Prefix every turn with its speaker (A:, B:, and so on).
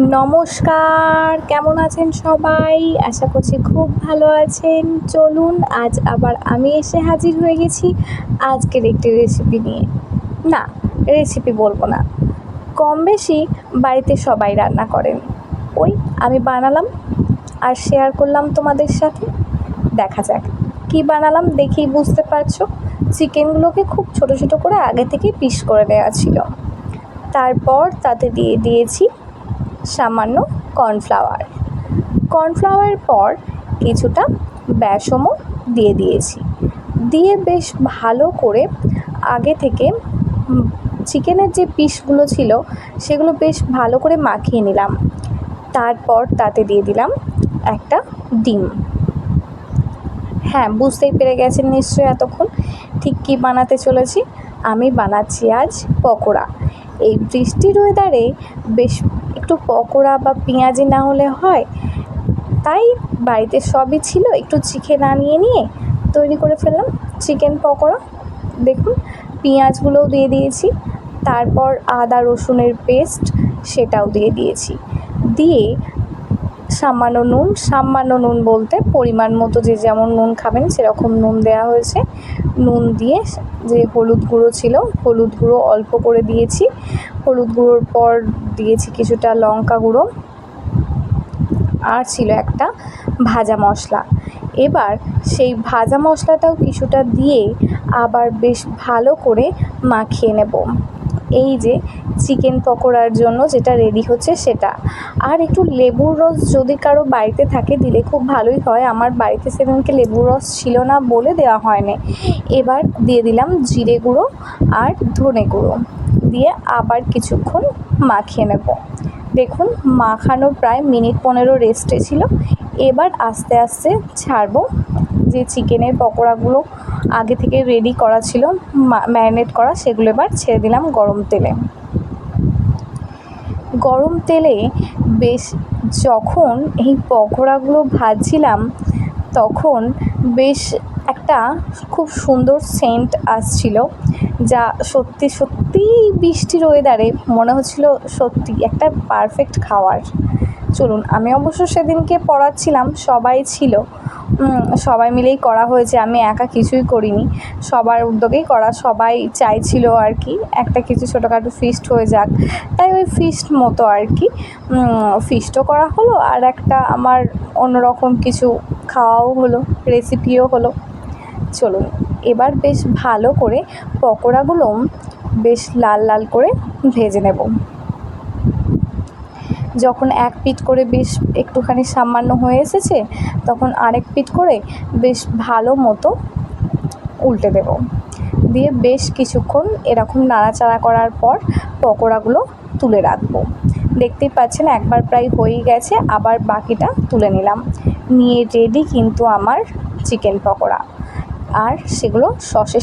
A: নমস্কার, কেমন আছেন সবাই? আশা করছি খুব ভালো আছেন। চলুন আজ আবার আমি এসে হাজির হয়ে গেছি আজকের একটি রেসিপি নিয়ে। না, রেসিপি বলবো না, কম বেশি বাড়িতে সবাই রান্না করেন। ওই আমি বানালাম আর শেয়ার করলাম তোমাদের সাথে। দেখা যাক কী বানালাম, দেখেই বুঝতে পারছো। চিকেনগুলোকে খুব ছোটো ছোটো করে আগে থেকে পিস করে দেওয়া ছিল। তারপর তাতে দিয়ে দিয়েছি সামান্য কর্নফ্লাওয়ার পর কিছুটা বেসমও দিয়ে দিয়েছি। দিয়ে বেশ ভালো করে আগে থেকে চিকেনের যে পিসগুলো ছিল সেগুলো বেশ ভালো করে মাখিয়ে নিলাম। তারপর তাতে দিয়ে দিলাম একটা ডিম। হ্যাঁ, বুঝতেই পেরে গেছেন নিশ্চয়ই এতক্ষণ ঠিক কী বানাতে চলেছি। আমি বানাচ্ছি আজ পকোড়া। এই বৃষ্টির ওয়েদারে বেশ একটু পকোড়া বা পেঁয়াজি না হলে হয়, তাই বাড়িতে সবই ছিল, একটু চিকেন আনিয়ে নিয়ে তৈরি করে ফেললাম চিকেন পকোড়া। দেখুন, পেঁয়াজগুলোও দিয়ে দিয়েছি, তারপর আদা রসুনের পেস্ট সেটাও দিয়ে দিয়েছি। দিয়ে সামান্য নুন বলতে পরিমাণ মতো যে যেমন নুন খাবেন সেরকম নুন দেওয়া হয়েছে। নুন দিয়ে যে হলুদ গুঁড়ো ছিল, হলুদ গুঁড়ো অল্প করে দিয়েছি। হলুদ গুঁড়োর পর দিয়েছি কিছুটা লঙ্কা গুঁড়ো, আর ছিল একটা ভাজা মশলা। এবার সেই ভাজা মশলাটাও কিছুটা দিয়ে আবার বেশ ভালো করে মাখিয়ে নেব। এই যে চিকেন পকোড়ার জন্য যেটা রেডি হচ্ছে সেটা। আর একটু লেবুর রস যদি কারো বাড়িতে থাকে দিলে খুব ভালোই হয়। আমার বাড়িতে সেদিনকে লেবুর রস ছিল না বলে দেওয়া হয়নি। এবার দিয়ে দিলাম জিরে গুঁড়ো আর ধনে গুঁড়ো, দিয়ে আবার কিছুক্ষণ মাখিয়ে নেব। দেখুন, মাখানো প্রায় মিনিট 15 রেস্টে ছিল। এবার আস্তে আস্তে ছাড়বো। যে চিকেনের পকোড়াগুলো আগে থেকে রেডি করা ছিল, ম্যারিনেট করা, সেগুলো এবার ছেড়ে দিলাম গরম তেলে বেশ যখন এই পকোড়াগুলো ভাজছিলাম তখন বেশ একটা খুব সুন্দর সেন্ট আসছিল, যা সত্যিই বৃষ্টির ওয়েদারে মনে হচ্ছিল সত্যি একটা পারফেক্ট খাওয়ার। চলুন, আমি অবশ্য সেদিনকে পড়াচ্ছিলাম, সবাই ছিল, সবাই মিলেই করা হয়েছে, আমি একা কিছুই করিনি, সবার উদ্যোগেই করা। সবাই চাইছিল আর কি একটা কিছু ছোটোখাটো ফিস্ট হয়ে যাক, তাই ওই ফিস্ট মতো আর কি ফিস্টও করা হলো আর একটা আমার অন্যরকম কিছু খাওয়াও হলো, রেসিপিও হলো। চলুন, এবার বেশ ভালো করে পকোড়াগুলো বেশ লাল লাল করে ভেজে নেব। যখন এক পিঠ করে বেশ একটুখানি সামান্য হয়ে এসেছে তখন আরেক পিঠ করে বেশ ভালো মতো উল্টে দেব। দিয়ে বেশ কিছুক্ষণ এরকম নাড়াচাড়া করার পর পকোড়াগুলো তুলে রাখবো। দেখতেই পাচ্ছেন একবার প্রায় হয়েই গেছে, আবার বাকিটা তুলে নিয়ে রেডি কিন্তু আমার চিকেন পকোড়া। আর সেগুলো সসের